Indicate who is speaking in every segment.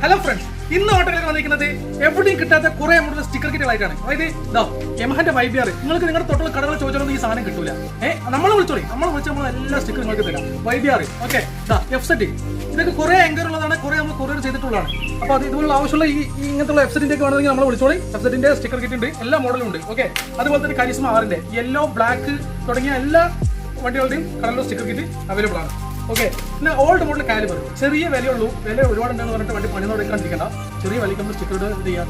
Speaker 1: Hello friends, ഇന്ന് ഹോട്ടലിൽ വന്നിരിക്കുന്നത് എവിടെയും കിട്ടാത്ത കുറെ മോഡൽ സ്റ്റിക്കർ കിറ്റുകളായിട്ടാണ്. അതായത് യമഹന്റെ YBR നിങ്ങൾക്ക് നിങ്ങളുടെ തൊട്ടുള്ള കടകൾ ചോദിച്ചാലൊന്നും ഈ സാധനം കിട്ടൂല. നമ്മൾ വിളിച്ചോളി, നമ്മൾ എല്ലാ സ്റ്റിക്കർ നിങ്ങൾക്ക് തരാം. YBR ഓക്കെ, FZ ഇതൊക്കെ കുറെ എങ്കർ ഉള്ളതാണ്, കുറെ നമ്മൾ കൊറിയർ ചെയ്തിട്ടുള്ളതാണ്. അപ്പൊ അത് ഇതുപോലുള്ള ആവശ്യമുള്ള ഈ ഇങ്ങനത്തെ FZ ഒക്കെ വേണമെങ്കിൽ നമ്മൾ വിളിച്ചോളി. FZ സ്റ്റിക്കർ കിറ്റ് ഉണ്ട്, എല്ലാ മോഡലും ഉണ്ട്. ഓക്കെ, അതുപോലെ തന്നെ കരിസ്മ 6 യെല്ലോ ബ്ലാക്ക് തുടങ്ങിയ എല്ലാ വണ്ടികളുടെയും കളറിലുള്ള സ്റ്റിക്കർ കിറ്റ് അവൈലബിൾ ആണ്. ഓക്കെ, പിന്നെ ഓൾഡ് മോഡൽ കാലിബർ ചെറിയ വിലയുള്ളൂ, വില ഒരുപാടുണ്ടെന്ന് പറഞ്ഞിട്ട് വണ്ടി പണി നോക്കാണ്ടിരിക്കണ്ട. ചെറിയ വിലയ്ക്ക് സ്റ്റിക്കർ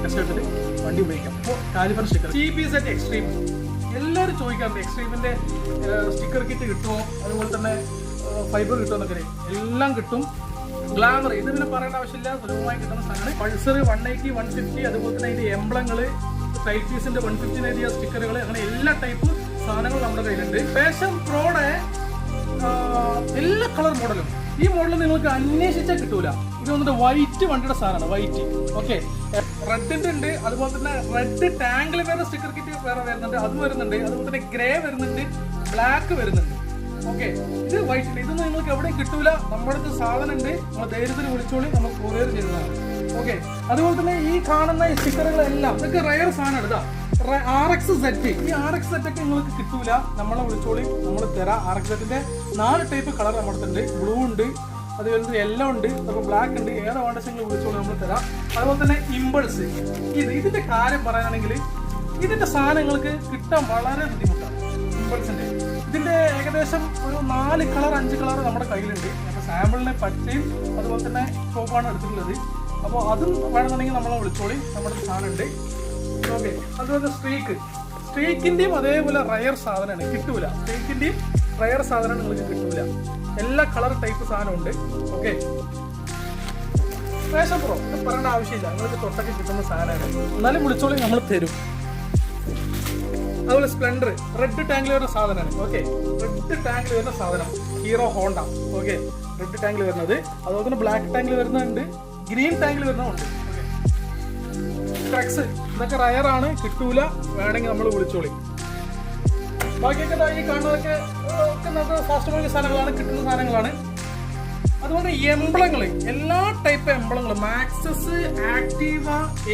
Speaker 1: ടെസ്റ്റ് എടുത്തിട്ട് വണ്ടി ഉപയോഗിക്കാം. അപ്പോൾ കാലിബർ സ്റ്റിക്കർ CPZ എക്സ്ട്രീം എല്ലാവരും ചോദിക്കാറുണ്ട്, എക്സ്ട്രീമിന്റെ സ്റ്റിക്കർ കിറ്റ് കിട്ടുമോ, അതുപോലെ തന്നെ ഫൈബർ കിട്ടുമോ എന്നൊക്കെ. എല്ലാം കിട്ടും. ഗ്ലാമർ ഇത് പിന്നെ പറയേണ്ട ആവശ്യമില്ല, സുലഭമായി കിട്ടുന്ന സാധനമാണ്. പൾസർ 180 150 അതുപോലെ തന്നെ അതിന്റെ എംബ്ലങ്ങള് ടൈപ്പ് പീസിന്റെ 150 എഴുതിയ സ്റ്റിക്കറുകൾ, അങ്ങനെ എല്ലാ ടൈപ്പ് സാധനങ്ങളും നമ്മുടെ കയ്യിലുണ്ട്. പാഷൻ പ്രോയുടെ എല്ലാ കളർ മോഡലും ഈ മോഡൽ നിങ്ങൾക്ക് അന്വേഷിച്ചാൽ കിട്ടൂല. ഇത് വന്നിട്ട് വൈറ്റ് വണ്ടിയുടെ സാധനമാണ്, വൈറ്റ്. ഓക്കെ, റെഡിന്റെ ഉണ്ട്, അതുപോലെ തന്നെ റെഡ് ടാങ്കിൾ വേറെ സ്റ്റിക്കർ കിറ്റ് വേറെ വരുന്നുണ്ട്, അതും വരുന്നുണ്ട്. അതുപോലെ തന്നെ ഗ്രേ വരുന്നുണ്ട്, ബ്ലാക്ക് വരുന്നുണ്ട്. ഓക്കെ, ഇത് വൈറ്റ്. ഇതൊന്നും നിങ്ങൾക്ക് എവിടെയും കിട്ടൂല. നമ്മുടെ അടുത്ത് സാധനം ഉണ്ട്, നമ്മൾ ധൈര്യത്തിന് വിളിച്ചോളി, നമ്മൾ കൊറിയർ ചെയ്യുന്നതാണ്. ഓക്കെ, അതുപോലെ തന്നെ ഈ കാണുന്ന ഈ സ്റ്റിക്കറുകളെല്ലാം ഇതൊക്കെ റയർ സാധനമാണ്. ഇതാ RXZ, ഈ RXZ ഒക്കെ നിങ്ങൾക്ക് കിട്ടൂല, നമ്മളെ വിളിച്ചോളി, നമ്മൾ തരാം. RXZ 4 ടൈപ്പ് കളർ നമ്മുടെ അടുത്തുണ്ട്. ബ്ലൂ ഉണ്ട്, അതുപോലെ യെല്ലോ ഉണ്ട്, അപ്പോൾ ബ്ലാക്ക് ഉണ്ട്. ഏറെ വേണ്ടെങ്കിൽ വിളിച്ചോളി, നമ്മൾ തരാം. അതുപോലെ തന്നെ ഇമ്പൾസ് ഇതിന്റെ കാര്യം പറയാനാണെങ്കിൽ ഇതിന്റെ സാധനങ്ങൾക്ക് കിട്ടാൻ വളരെ ബുദ്ധിമുട്ടാണ്. ഇമ്പൾസിന്റെ ഇതിന്റെ ഏകദേശം ഒരു 4 കളർ 5 കളർ നമ്മുടെ കയ്യിലുണ്ട്. അപ്പോൾ സാമ്പിളിന് പച്ചയും അതുപോലെ തന്നെ ചോപ്പാണ് എടുത്തിട്ടുള്ളത്. അപ്പോൾ അതും വേണമെന്നുണ്ടെങ്കിൽ നമ്മളെ വിളിച്ചോളി, നമ്മുടെ സാധനം ഉണ്ട്. ഓക്കെ, അതുപോലെ സ്ട്രീക്കിന്റെയും അതേപോലെ റയർ സാധനമാണ്, കിട്ടൂല. സ്ട്രീക്കിന്റെയും റയർ സാധനം നിങ്ങൾക്ക് കിട്ടൂല. എല്ലാ കളർ ടൈപ്പ് സാധനം ഉണ്ട്. ഓക്കെ, ഫാഷൻ പ്രോ ഇത് പറയേണ്ട ആവശ്യമില്ല, നിങ്ങൾക്ക് തൊട്ടൊക്കെ കിട്ടുന്ന സാധനമാണ്. എന്നാലും വിളിച്ചോളി, നമ്മൾ തരും. അതുപോലെ സ്പ്ലെൻഡർ റെഡ് ടാങ്കിൽ വരുന്ന സാധനമാണ്. ഓക്കെ, റെഡ് ടാങ്കിൽ വരുന്ന സാധനം ഹീറോ ഹോണ്ട. ഓക്കെ, റെഡ് ടാങ്കിൽ വരുന്നത്, അതുപോലെ തന്നെ ബ്ലാക്ക് ടാങ്കിൽ വരുന്നുണ്ട്, ഗ്രീൻ ടാങ്കിൽ വരുന്നുണ്ട്. ട്രക്സ് ഇതൊക്കെ റയറാണ്, കിട്ടൂല, വേണമെങ്കിൽ നമ്മൾ വിളിച്ചോളി. ബാക്കിയൊക്കെ ഈ കാണുന്നതൊക്കെ നമുക്ക് ഫാസ്റ്റ് മൂവിങ് സാധനങ്ങളാണ്, കിട്ടുന്ന സാധനങ്ങളാണ്. അതുപോലെ എംബ്ലങ്ങൾ, എല്ലാ ടൈപ്പ് എംബ്ലങ്ങൾ, മാക്സസ്, ആക്റ്റീവ,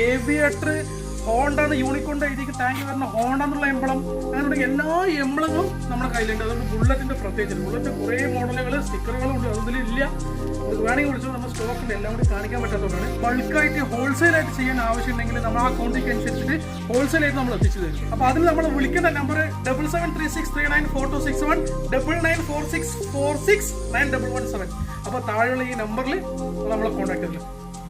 Speaker 1: ഏവിയേറ്റർ, ഹോണ്ട യൂണിക്കോണിന്റെ ഇതിലേക്ക് ടാങ്ക് വരുന്ന ഹോണ്ട എന്നുള്ള എംബ്ലം, അങ്ങനെയുള്ള എല്ലാ എംബ്ലങ്ങളും നമ്മുടെ കയ്യിലുണ്ട്. അതുകൊണ്ട് ബുള്ളറ്റിന്റെ പ്രത്യേകിച്ച് ബുള്ളറ്റ് കുറേ മോഡലുകൾ സ്റ്റിക്കറുകളും ഉണ്ട്, അതിലില്ല. വേണമെങ്കിൽ വിളിച്ചോ, നമ്മൾ സ്റ്റോക്കിന്റെ എല്ലാം കൂടി കാണിക്കാൻ പറ്റാത്തതുകൊണ്ടാണ്. ബൾക്കായിട്ട് ഹോൾസെയിലായിട്ട് ചെയ്യാൻ ആവശ്യമുണ്ടെങ്കിൽ നമ്മൾ ആ ക്വാണ്ടിറ്റിക്ക് അനുസരിച്ചിട്ട് ഹോൾസെയിലായിട്ട് നമ്മൾ എത്തിച്ചു തരും. അപ്പോൾ അതിന് നമ്മൾ വിളിക്കുന്ന നമ്പർ 7736394261 9946469117. അപ്പോൾ താഴെയുള്ള ഈ നമ്പറിൽ നമ്മളെ കോൺടാക്ട് ചെയ്യുന്നത്.